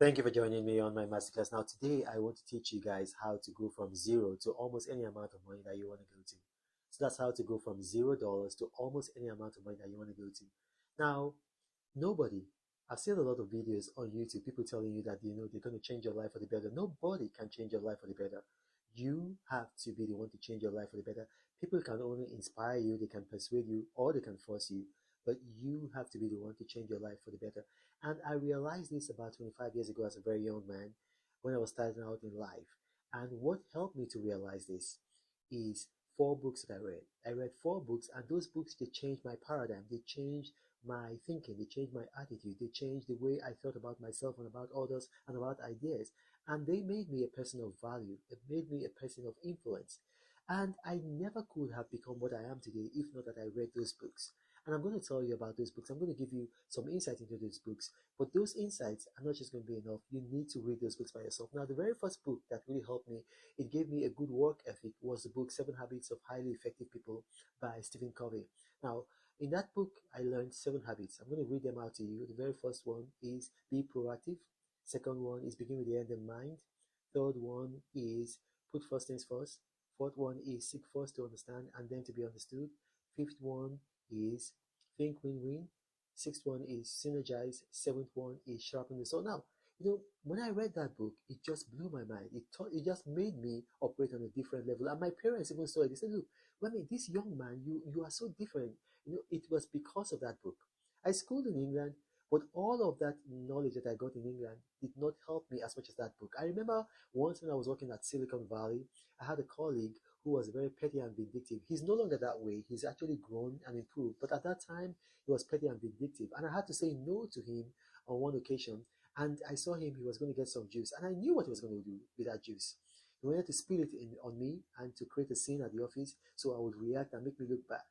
Thank you for joining me on my masterclass. Now, today I want to teach you guys how to go from zero to almost any amount of money that you want to go to. So that's how to go from $0 to almost any amount of money that you want to go to. Now, nobody, I've seen a lot of videos on YouTube, people telling you that they're going to change your life for the better. Nobody can change your life for the better. You have to be the one to change your life for the better. People can only inspire you, they can persuade you, or they can force you, but you have to be the one to change your life for the better. And I realized this about 25 years ago as a very young man when I was starting out in life. And what helped me to realize this is four books that I read. I read four books, and those books, they changed my paradigm. They changed my thinking. They changed my attitude. They changed the way I thought about myself and about others and about ideas. And they made me a person of value. It made me a person of influence. And I never could have become what I am today if not that I read those books. And I'm going to tell you about those books. I'm going to give you some insight into those books. But those insights are not just going to be enough. You need to read those books by yourself. Now, the very first book that really helped me, it gave me a good work ethic, was the book Seven Habits of Highly Effective People by Stephen Covey. Now, in that book, I learned seven habits. I'm going to read them out to you. The very first one is be proactive. Second one is begin with the end in mind. Third one is put first things first. Fourth one is seek first to understand and then to be understood. Fifth one is think win-win. Sixth one is synergize. Seventh one is sharpen the sword. Now, when I read that book, it just blew my mind. It just made me operate on a different level. And my parents even saw it. They said, "Look, Wemi, this young man, you are so different." It was because of that book. I schooled in England, but all of that knowledge that I got in England did not help me as much as that book. I remember once when I was working at Silicon Valley, I had a colleague who was very petty and vindictive. He's no longer that way. He's actually grown and improved. But at that time, he was petty and vindictive. And I had to say no to him on one occasion. And I saw him, he was going to get some juice. And I knew what he was going to do with that juice. He wanted to spill it on me and to create a scene at the office so I would react and make me look bad.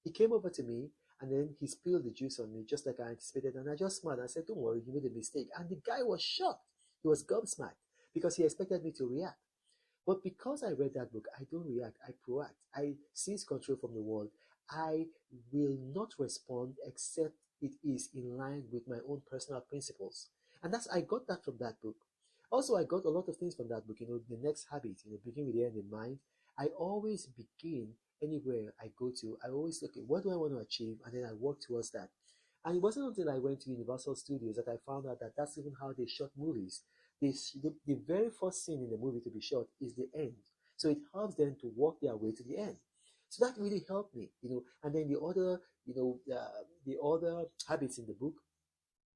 He came over to me and then he spilled the juice on me just like I anticipated. And I just smiled and I said, "Don't worry, you made a mistake." And the guy was shocked. He was gobsmacked because he expected me to react. But because I read that book, I don't react, I proact. I seize control from the world. I will not respond except it is in line with my own personal principles. And I got that from that book. Also, I got a lot of things from that book. The next habit, begin with the end in mind. I always begin anywhere I go to. I always look at what do I want to achieve, and then I work towards that. And it wasn't until I went to Universal Studios that I found out that that's even how they shot movies. The very first scene in the movie to be shot is the end. So it helps them to walk their way to the end. So that really helped me. And then the other habits in the book,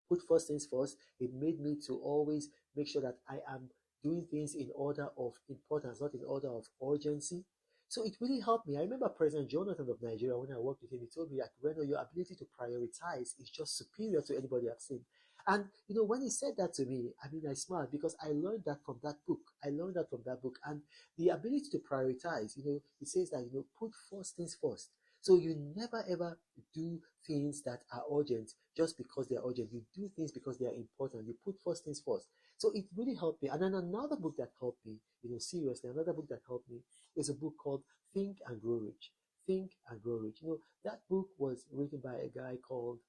put first things first. It made me to always make sure that I am doing things in order of importance, not in order of urgency. So it really helped me. I remember President Jonathan of Nigeria, when I worked with him, he told me that, "Reno, your ability to prioritize is just superior to anybody I've seen." And when he said that to me, I mean, I smiled because I learned that from that book. I learned that from that book. And the ability to prioritize, it says that, put first things first. So you never ever do things that are urgent just because they are urgent. You do things because they are important. You put first things first. So it really helped me. And then another book that helped me, seriously, another book that helped me is a book called Think and Grow Rich. Think and Grow Rich. That book was written by a guy called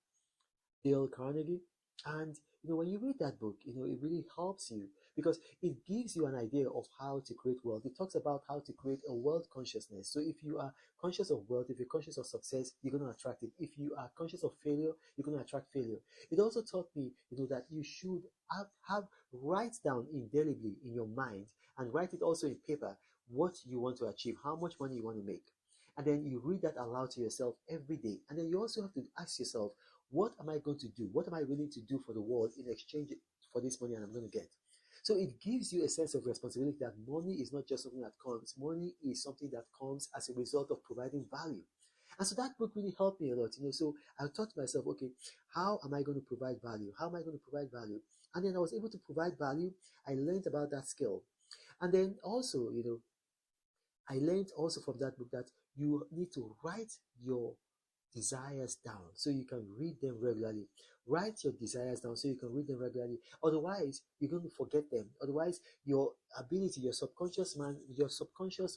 Dale Carnegie. And when you read that book, it really helps you because it gives you an idea of how to create wealth. It talks about how to create a wealth consciousness. So if you are conscious of wealth, if you're conscious of success, you're going to attract it. If you are conscious of failure, you're going to attract failure. It also taught me, that you should have write down indelibly in your mind and write it also in paper what you want to achieve, how much money you want to make. And then you read that aloud to yourself every day. And then you also have to ask yourself, what am I going to do? What am I willing to do for the world in exchange for this money and I'm going to get? So it gives you a sense of responsibility that money is not just something that comes. Money is something that comes as a result of providing value. And so that book really helped me a lot. So I thought to myself, okay, how am I going to provide value? How am I going to provide value? And then I was able to provide value. I learned about that skill. And then also, I learned also from that book that you need to write your desires down so you can read them regularly. Write your desires down so you can read them regularly. Otherwise, you're going to forget them. Otherwise, your ability, your subconscious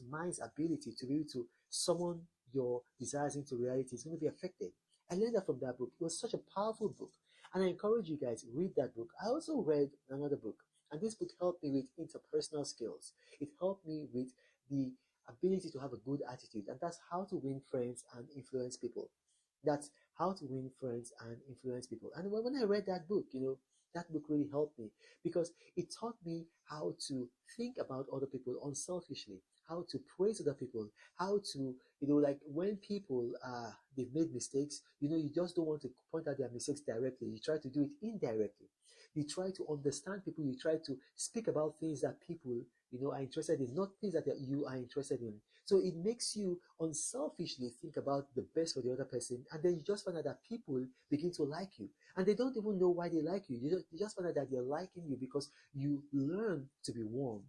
mind's ability to be able to summon your desires into reality is going to be affected. I learned that from that book. It was such a powerful book. And I encourage you guys, read that book. I also read another book, and this book helped me with interpersonal skills. It helped me with the ability to have a good attitude, and that's how to win friends and influence people. That's how to win friends and influence people. And when I read that book, that book really helped me because it taught me how to think about other people unselfishly, how to praise other people, how to, like when people they've made mistakes, you just don't want to point out their mistakes directly. You try to do it indirectly. You try to understand people. You try to speak about things that people, are interested in, not things that you are interested in. So it makes you unselfishly think about the best for the other person, and then you just find out that people begin to like you, and they don't even know why they like you. You just find out that they're liking you because you learn to be warm.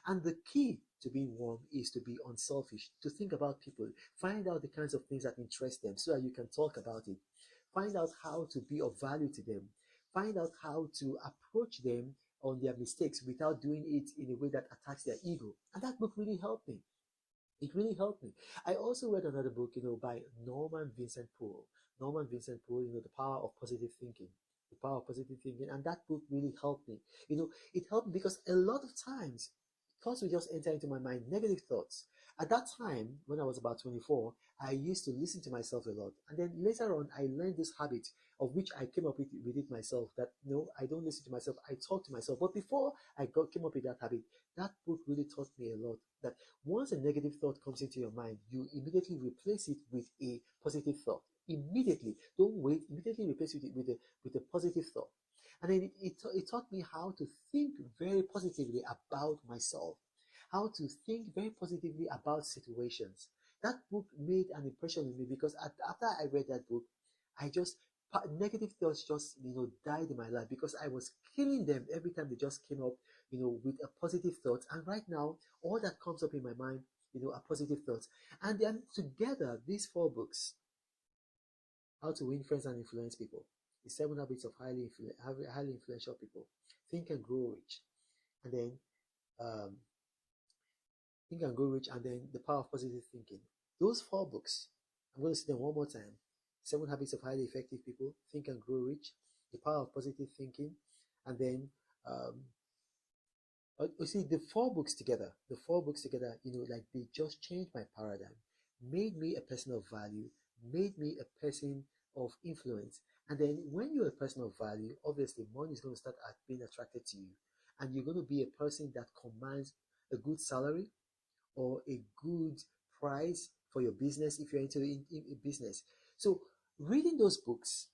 And the key to being warm is to be unselfish, to think about people, find out the kinds of things that interest them so that you can talk about it. Find out how to be of value to them. Find out how to approach them on their mistakes without doing it in a way that attacks their ego. And that book really helped me. It really helped me. I also read another book, by Norman Vincent Peale. Norman Vincent Peale, The Power of Positive Thinking. The Power of Positive Thinking. And that book really helped me. It helped me because a lot of times thoughts will just enter into my mind, negative thoughts. At that time, when I was about 24, I used to listen to myself a lot. And then later on, I learned this habit of which I came up with it myself, that no, I don't listen to myself, I talk to myself. But before came up with that habit, that book really taught me a lot. That once a negative thought comes into your mind, you immediately replace it with a positive thought. Immediately. Don't wait. Immediately replace it with a positive thought. And then it taught me how to think very positively about myself, how to think very positively about situations. That book made an impression on me because after I read that book, I just negative thoughts just died in my life because I was killing them every time they just came up with a positive thought. And right now, all that comes up in my mind are positive thoughts. And then together, these 4 books, How to Win Friends and Influence People, The 7 Habits of Highly Influential People, Think and Grow Rich, and then um, Think and Grow Rich, and then The Power of Positive Thinking. Those 4 books, I'm going to say them one more time. 7 Habits of Highly Effective People, Think and Grow Rich, The Power of Positive Thinking, and then you see the 4 books together. Like they just changed my paradigm, made me a person of value, made me a person of influence. And then when you're a person of value, obviously money is going to start being attracted to you, and you're going to be a person that commands a good salary or a good price for your business if you're into business. So reading those books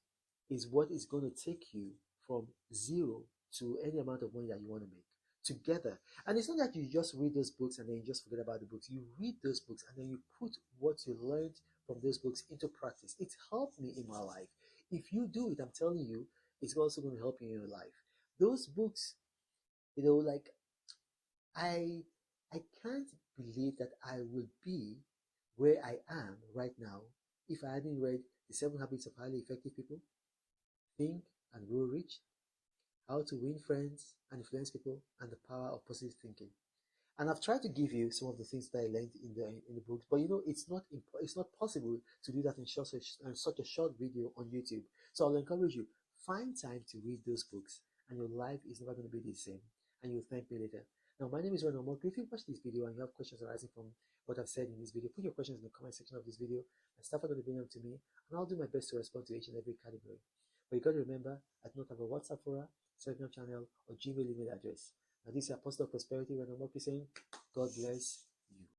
is what is going to take you from zero to any amount of money that you want to make together. And it's not that you just read those books and then you just forget about the books. You read those books and then you put what you learned from those books into practice. It helped me in my life. If you do it, I'm telling you, it's also going to help you in your life. Those books, like I can't believe that I will be where I am right now if I hadn't read The 7 Habits of Highly Effective People, Think and Grow Rich, How to Win Friends and Influence People, and The Power of Positive Thinking. And I've tried to give you some of the things that I learned in the books, but it's not possible to do that in such a short video on YouTube. So I'll encourage you, find time to read those books, and your life is never going to be the same. And you'll thank me later. Now, my name is Ron Omok. If you watch this video and you have questions arising from what I've said in this video, put your questions in the comment section of this video and start to bring them to me, and I'll do my best to respond to each and every category. But you got to remember, I do not have a WhatsApp forum, Telegram channel, or Gmail email address. Now, this is Apostle of Prosperity, Ron Omok, saying, God bless